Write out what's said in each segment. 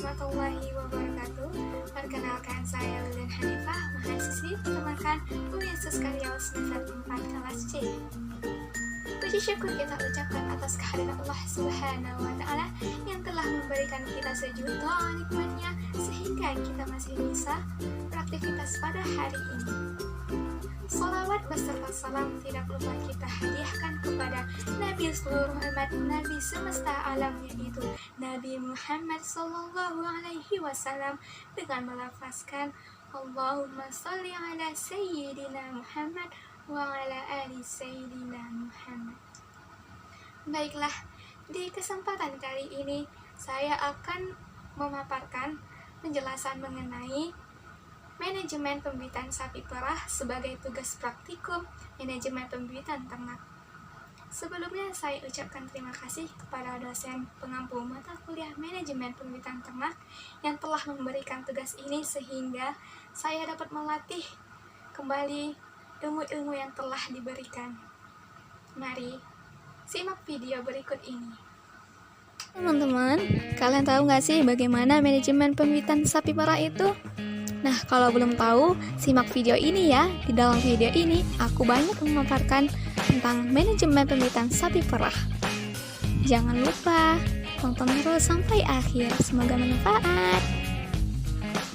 warahmatullahi wabarakatuh. Perkenalkan, saya Lilian Hanifah, mahasiswi peternakan Universitas Karyau semester 4 kelas C. Puji syukur kita ucapkan atas kehadiran Allah Subhanahu wa Ta'ala yang telah memberikan kita sejuta nikmatnya sehingga kita masih bisa beraktivitas pada hari ini. Salawat beserta salam tidak lupa kita hadiahkan kepada Nabi seluruh umat, Nabi semesta alam, yaitu Nabi Muhammad Sallallahu Alaihi Wasallam, dengan melafazkan Allahumma salli ala Sayyidina Muhammad wa ala ali Sayyidina Muhammad. Baiklah, di kesempatan kali ini saya akan memaparkan penjelasan mengenai manajemen pembibitan sapi perah sebagai tugas praktikum manajemen pembibitan ternak. Sebelumnya saya ucapkan terima kasih kepada dosen pengampu mata kuliah manajemen pembibitan ternak yang telah memberikan tugas ini sehingga saya dapat melatih kembali ilmu-ilmu yang telah diberikan. Mari simak video berikut ini. Teman-teman, kalian tahu nggak sih bagaimana manajemen pembibitan sapi perah itu? Nah, kalau belum tahu, simak video ini ya. Di dalam video ini, aku banyak memaparkan tentang manajemen pembibitan sapi perah. Jangan lupa, tonton terus sampai akhir. Semoga bermanfaat.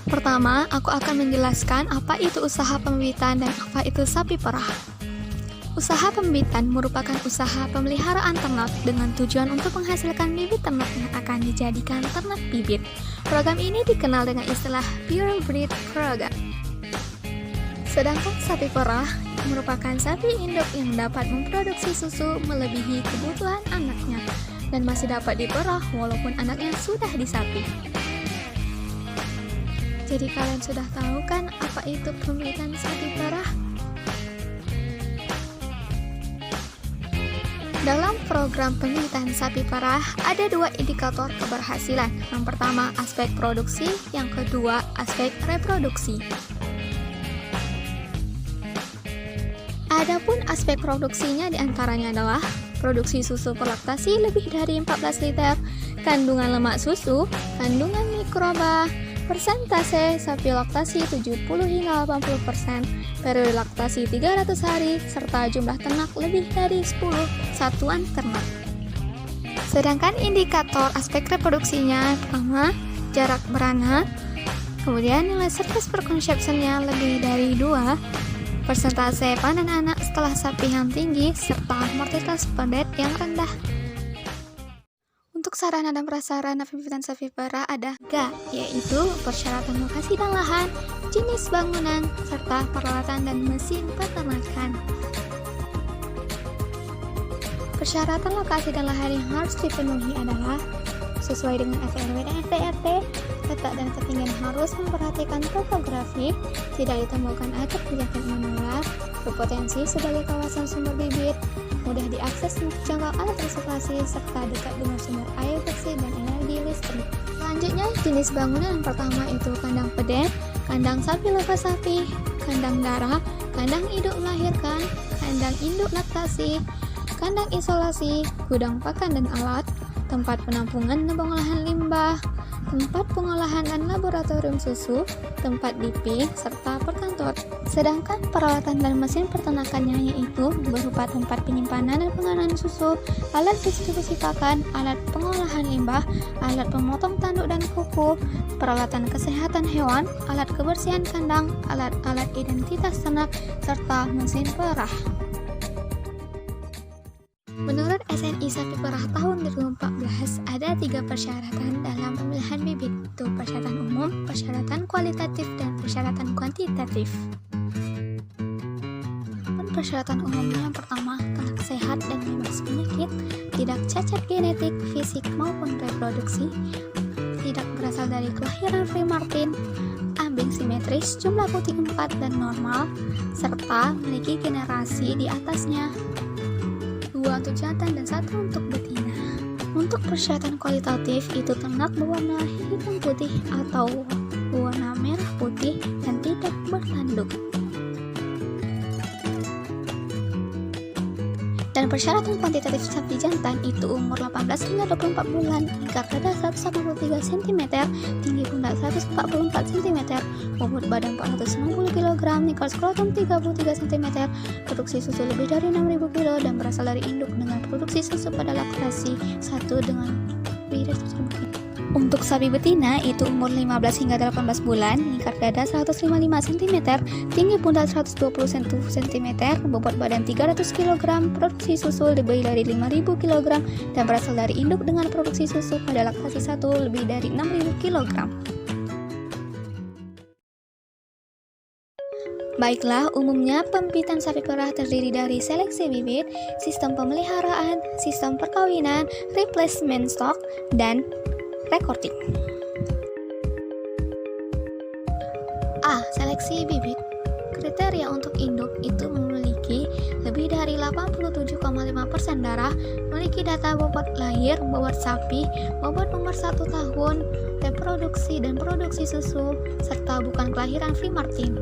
Pertama, aku akan menjelaskan apa itu usaha pembibitan dan apa itu sapi perah. Usaha pembibitan merupakan usaha pemeliharaan ternak dengan tujuan untuk menghasilkan bibit ternak yang akan dijadikan ternak bibit. Program ini dikenal dengan istilah Pure Breed Program. Sedangkan sapi perah merupakan sapi induk yang dapat memproduksi susu melebihi kebutuhan anaknya dan masih dapat diperah walaupun anaknya sudah disapi. Jadi kalian sudah tahu kan apa itu pembibitan sapi perah? Dalam program pembibitan sapi perah ada dua indikator keberhasilan. Yang pertama aspek produksi, yang kedua aspek reproduksi. Adapun aspek produksinya diantaranya adalah produksi susu per laktasi lebih dari 14 liter, kandungan lemak susu, kandungan mikroba, persentase sapi laktasi 70 hingga 80%, periode laktasi 300 hari, serta jumlah ternak lebih dari 10 satuan ternak. Sedangkan indikator aspek reproduksinya pertama, jarak beranak, kemudian nilai service per conception-nya lebih dari 2, persentase panen anak setelah sapi yang tinggi, serta mortalitas pedet yang rendah. Untuk sarana dan prasarana pembibitan sapi perah ada yaitu persyaratan lokasi dan lahan, jenis bangunan, serta peralatan dan mesin peternakan. Persyaratan lokasi dan lahan yang harus dipenuhi adalah sesuai dengan SRW dan STRT, letak dan ketinggian harus memperhatikan topografi, tidak ditemukan acak penyakit menular, berpotensi sebagai kawasan sumber bibit, mudah diakses untuk jangkau alat konservasi, serta dekat dengan sumber air bersih dan energi listrik. Selanjutnya, jenis bangunan yang pertama itu kandang pedet, kandang sapi lepas sapi, kandang darah, kandang induk melahirkan, kandang induk laktasi, kandang isolasi, gudang pakan dan alat, tempat penampungan dan pengolahan limbah, tempat pengolahan dan laboratorium susu, tempat dipping, serta perkantor. Sedangkan peralatan dan mesin peternakannya yaitu berupa tempat penyimpanan dan pengenalan susu, alat distribusi pakan, alat pengolahan limbah, alat pemotong tanduk dan kuku, peralatan kesehatan hewan, alat kebersihan kandang, alat-alat identitas ternak, serta mesin perah. Menurut SNI Sapi Perah tahun 2014, ada 3 persyaratan dalam pemilihan bibit, yaitu persyaratan umum, persyaratan kualitatif, dan persyaratan kuantitatif. Persyaratan umumnya yang pertama, ternak sehat dan bebas penyakit, tidak cacat genetik, fisik maupun reproduksi, tidak berasal dari kelahiran premartin, ambing simetris, jumlah putih 4 dan normal, serta memiliki generasi di atasnya, 2 untuk jantan dan 1 untuk betina. Untuk persyaratan kualitatif itu ternak berwarna hitam putih atau warna merah putih dan tidak bertanduk. Dan persyaratan kuantitatif sapi jantan itu umur 18 hingga 24 bulan, lingkar dada 183 cm, tinggi pundak 144 cm, bobot badan 490 kg, lingkar skrotum 33 cm, produksi susu lebih dari 6.000 kg dan berasal dari induk dengan produksi susu pada laktasi 1 dengan lebih dari 7.000 kg. Untuk sapi betina itu umur 15 hingga 18 bulan, lingkar dada 155 cm, tinggi pundak 120 cm, bobot badan 300 kg, produksi susu lebih dari 5.000 kg dan berasal dari induk dengan produksi susu pada laktasi 1 lebih dari 6.000 kg. Baiklah, umumnya pembibitan sapi perah terdiri dari seleksi bibit, sistem pemeliharaan, sistem perkawinan, replacement stock, dan recording. A. Seleksi bibit. Kriteria untuk induk itu memiliki lebih dari 87,5% darah, memiliki data bobot lahir, bobot sapi, bobot umur 1 tahun, reproduksi dan produksi susu, serta bukan kelahiran Free Martin.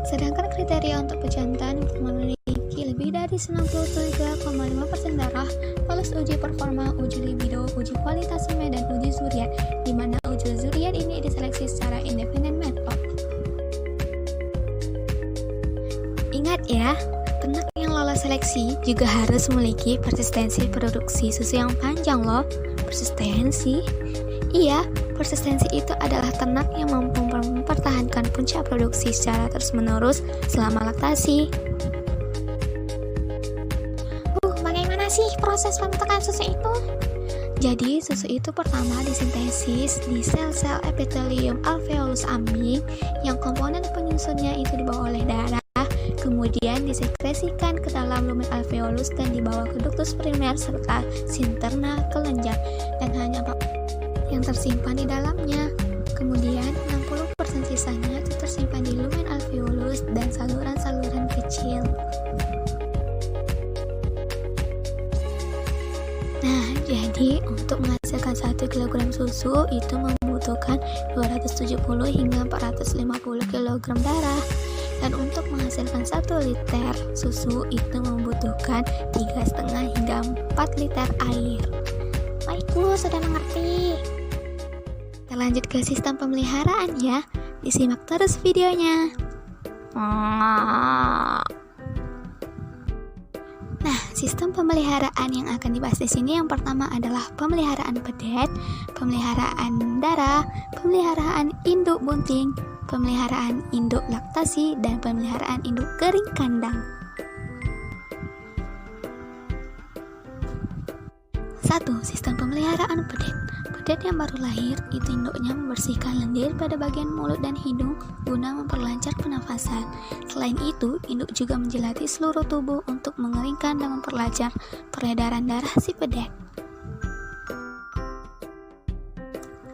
Sedangkan kriteria untuk pejantan memiliki lebih dari 93,5% darah, lolos uji performa, uji libido, uji kualitas semen, dan uji zuriat, di mana uji zuriat ini diseleksi secara independen method. Ingat ya, ternak yang lolos seleksi juga harus memiliki persistensi produksi susu yang panjang loh. Persistensi? Iya, persistensi itu adalah ternak yang mampu mempertahankan puncak produksi secara terus-menerus selama laktasi. Bagaimana sih proses pembentukan susu itu? Jadi, susu itu pertama disintesis di sel-sel epitelium alveolus ambing yang komponen penyusunnya itu dibawa oleh darah, kemudian disekresikan ke dalam lumen alveolus dan dibawa ke ductus primer serta sinterna kelenjar, dan hanya yang tersimpan di dalamnya. Kemudian 60% sisanya itu tersimpan di lumen alveolus dan saluran-saluran kecil. Nah, jadi untuk menghasilkan 1 kg susu itu membutuhkan 270 hingga 450 kg darah. Dan untuk menghasilkan 1 liter susu itu membutuhkan 3,5 hingga 4 liter air. Baik, Bu, sudah mengerti. Kita lanjut ke sistem pemeliharaan ya. Disimak terus videonya. Nah, sistem pemeliharaan yang akan dibahas di sini yang pertama adalah pemeliharaan pedet, pemeliharaan darah, pemeliharaan induk bunting, pemeliharaan induk laktasi, dan pemeliharaan induk kering kandang. 1. Sistem pemeliharaan pedet. Pedet yang baru lahir, itu induknya membersihkan lendir pada bagian mulut dan hidung guna memperlancar pernafasan. Selain itu, induk juga menjilati seluruh tubuh untuk mengeringkan dan memperlancar peredaran darah si pedet.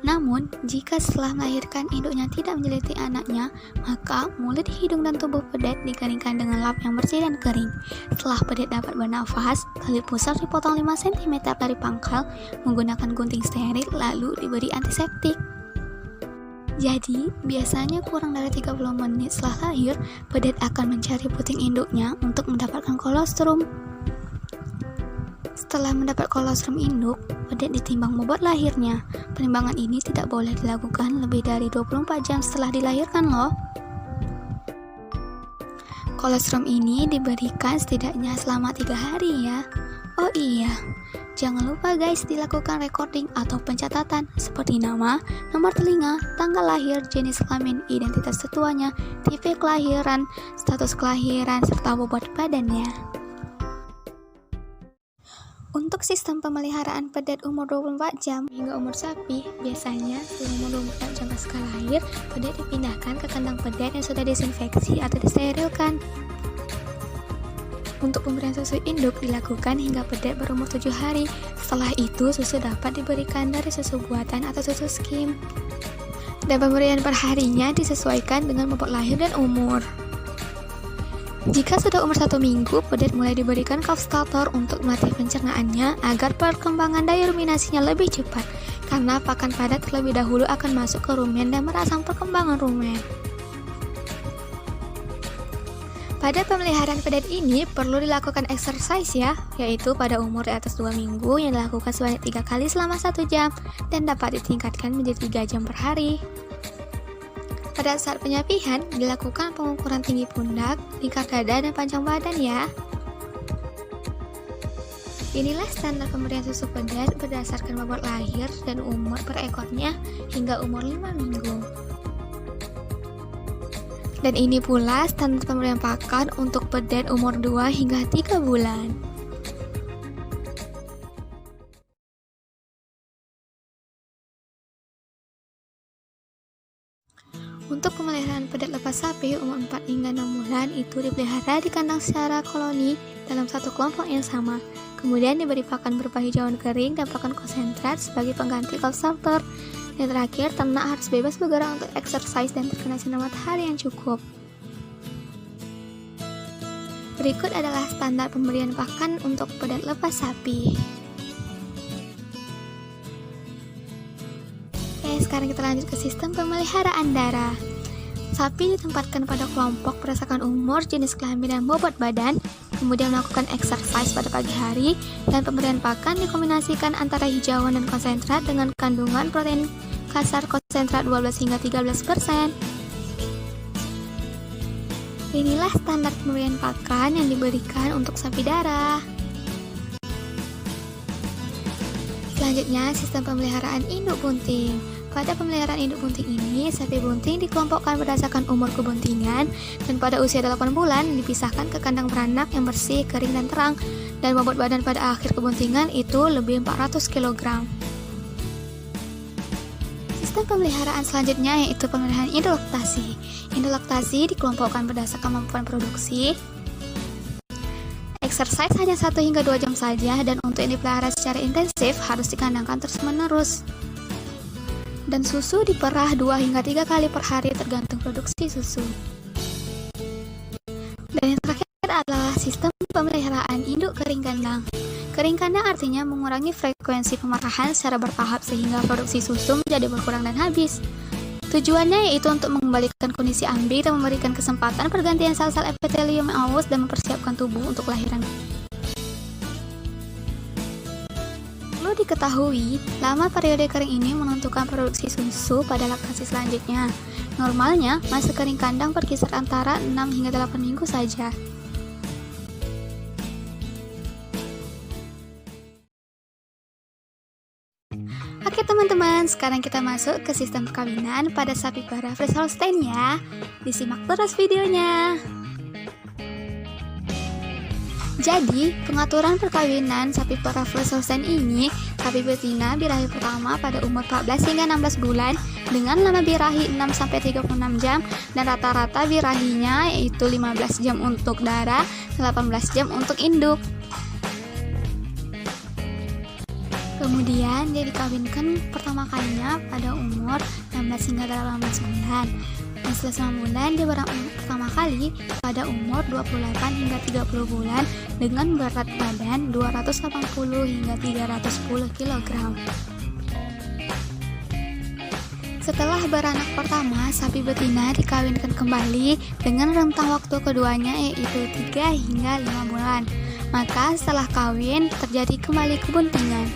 Namun, jika setelah melahirkan induknya tidak menjeliti anaknya, maka mulut, hidung, dan tubuh pedet dikeringkan dengan lap yang bersih dan kering. Setelah pedet dapat bernafas, tali pusar dipotong 5 cm dari pangkal menggunakan gunting steril lalu diberi antiseptik. Jadi, biasanya kurang dari 30 menit setelah lahir, pedet akan mencari puting induknya untuk mendapatkan kolostrum. Setelah mendapat kolostrum induk, pedet ditimbang bobot lahirnya. Penimbangan ini tidak boleh dilakukan lebih dari 24 jam setelah dilahirkan loh. Kolostrum ini diberikan setidaknya selama 3 hari ya. Oh iya, jangan lupa guys dilakukan recording atau pencatatan seperti nama, nomor telinga, tanggal lahir, jenis kelamin, identitas tetuanya, tipe kelahiran, status kelahiran, serta bobot badannya. Untuk sistem pemeliharaan pedet umur 24 jam hingga umur sapi, biasanya setelah umur 24 jam pasca lahir, pedet dipindahkan ke kandang pedet yang sudah disinfeksi atau disterilkan. Untuk pemberian susu induk dilakukan hingga pedet berumur 7 hari. Setelah itu, susu dapat diberikan dari susu buatan atau susu skim. Dan pemberian perharinya disesuaikan dengan bobot lahir dan umur. Jika sudah umur 1 minggu, pedet mulai diberikan cough starter untuk melatih pencernaannya agar perkembangan daya ruminasinya lebih cepat, karena pakan padat terlebih dahulu akan masuk ke rumen dan merangsang perkembangan rumen. Pada pemeliharaan pedet ini perlu dilakukan exercise ya, yaitu pada umur di atas 2 minggu yang dilakukan sebanyak 3 kali selama 1 jam dan dapat ditingkatkan menjadi 3 jam per hari. Pada saat penyapihan, dilakukan pengukuran tinggi pundak, lingkar dada, dan panjang badan ya. Inilah standar pemberian susu pedet berdasarkan bobot lahir dan umur per ekornya hingga umur 5 minggu. Dan ini pula standar pemberian pakan untuk pedet umur 2 hingga 3 bulan. Untuk pemeliharaan pedet lepas sapi umur 4 hingga 6 bulan itu dipelihara di kandang secara koloni dalam satu kelompok yang sama. Kemudian diberi pakan berupa hijauan kering dan pakan konsentrat sebagai pengganti cold starter. Dan terakhir, ternak harus bebas bergerak untuk exercise dan terkena sinar matahari yang cukup. Berikut adalah standar pemberian pakan untuk pedet lepas sapi. Oke, sekarang kita lanjut ke sistem pemeliharaan darah. Sapi ditempatkan pada kelompok berdasarkan umur, jenis kelamin, dan bobot badan, kemudian melakukan exercise pada pagi hari, dan pemberian pakan dikombinasikan antara hijauan dan konsentrat dengan kandungan protein kasar konsentrat 12 hingga 13%. Inilah standar pemberian pakan yang diberikan untuk sapi darah. Selanjutnya, sistem pemeliharaan induk bunting. Pada pemeliharaan induk bunting ini, sapi bunting dikelompokkan berdasarkan umur kebuntingan dan pada usia 8 bulan dipisahkan ke kandang beranak yang bersih, kering, dan terang, dan bobot badan pada akhir kebuntingan itu lebih 400 kg. Sistem pemeliharaan selanjutnya yaitu pemeliharaan induk laktasi. Induk laktasi dikelompokkan berdasarkan kemampuan produksi. Exercise hanya 1 hingga 2 jam saja dan untuk yang dipelihara secara intensif harus dikandangkan terus-menerus. Dan susu diperah 2 hingga 3 kali per hari tergantung produksi susu. Dan yang terakhir adalah sistem pemeliharaan induk kering kandang. Kering kandang artinya mengurangi frekuensi pemerahan secara bertahap sehingga produksi susu menjadi berkurang dan habis. Tujuannya yaitu untuk mengembalikan kondisi ambing dan memberikan kesempatan pergantian sel-sel epitelium yang aus dan mempersiapkan tubuh untuk kelahiran. Perlu diketahui, lama periode kering ini menentukan produksi susu pada laktasi selanjutnya. Normalnya, masa kering kandang berkisar antara 6 hingga 8 minggu saja. Oke teman-teman, sekarang kita masuk ke sistem perkawinan pada sapi perah Friese Holstein ya. Disimak terus videonya. Jadi, pengaturan perkawinan sapi perah Friese Holstein ini, sapi betina birahi pertama pada umur 14 hingga 16 bulan dengan lama birahi 6-36 jam dan rata-rata birahinya yaitu 15 jam untuk darah, 18 jam untuk induk. Kemudian dia dikawinkan pertama kalinya pada umur 16 hingga 18 bulan. Dan setelah 9 bulan dia beranak pertama kali pada umur 28 hingga 30 bulan dengan berat badan 280 hingga 310 kg. Setelah beranak pertama, sapi betina dikawinkan kembali dengan rentang waktu keduanya yaitu 3 hingga 5 bulan. Maka setelah kawin terjadi kembali kebuntingan.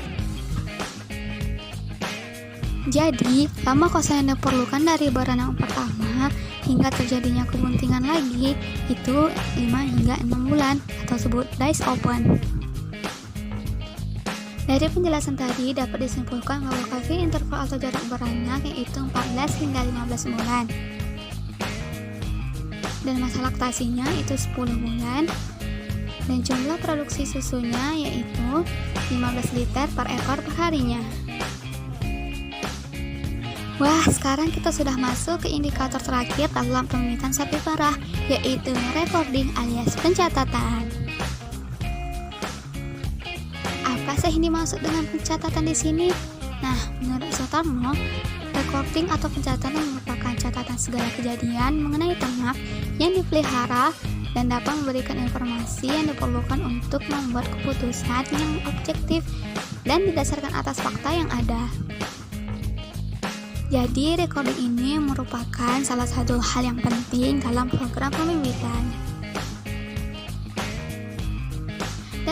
Jadi, lama kosong yang diperlukan dari beranak pertama hingga terjadinya kebuntingan lagi itu 5 hingga 6 bulan atau disebut days open. Dari penjelasan tadi dapat disimpulkan bahwa kafein interval atau jarak beranak yaitu 14 hingga 15 bulan. Dan masa laktasinya itu 10 bulan. Dan jumlah produksi susunya yaitu 15 liter per ekor per harinya. Wah, sekarang kita sudah masuk ke indikator terakhir dalam pemilihan sapi perah, yaitu recording alias pencatatan. Apa sih yang dimaksud dengan pencatatan di sini? Nah, menurut Soetarno, recording atau pencatatan merupakan catatan segala kejadian mengenai ternak yang dipelihara dan dapat memberikan informasi yang diperlukan untuk membuat keputusan yang objektif dan didasarkan atas fakta yang ada. Jadi, recording ini merupakan salah satu hal yang penting dalam program pembibitan.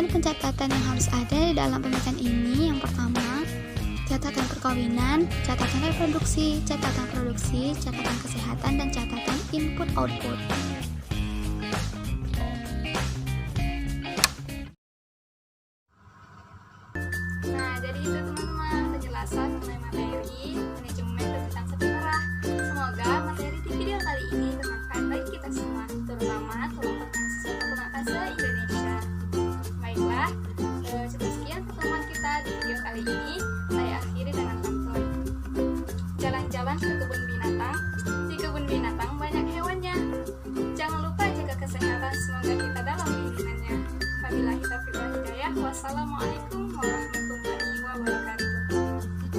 pencatatan yang harus ada di dalam pemilikan ini, yang pertama, catatan perkawinan, catatan reproduksi, catatan produksi, catatan kesehatan, dan catatan input-output.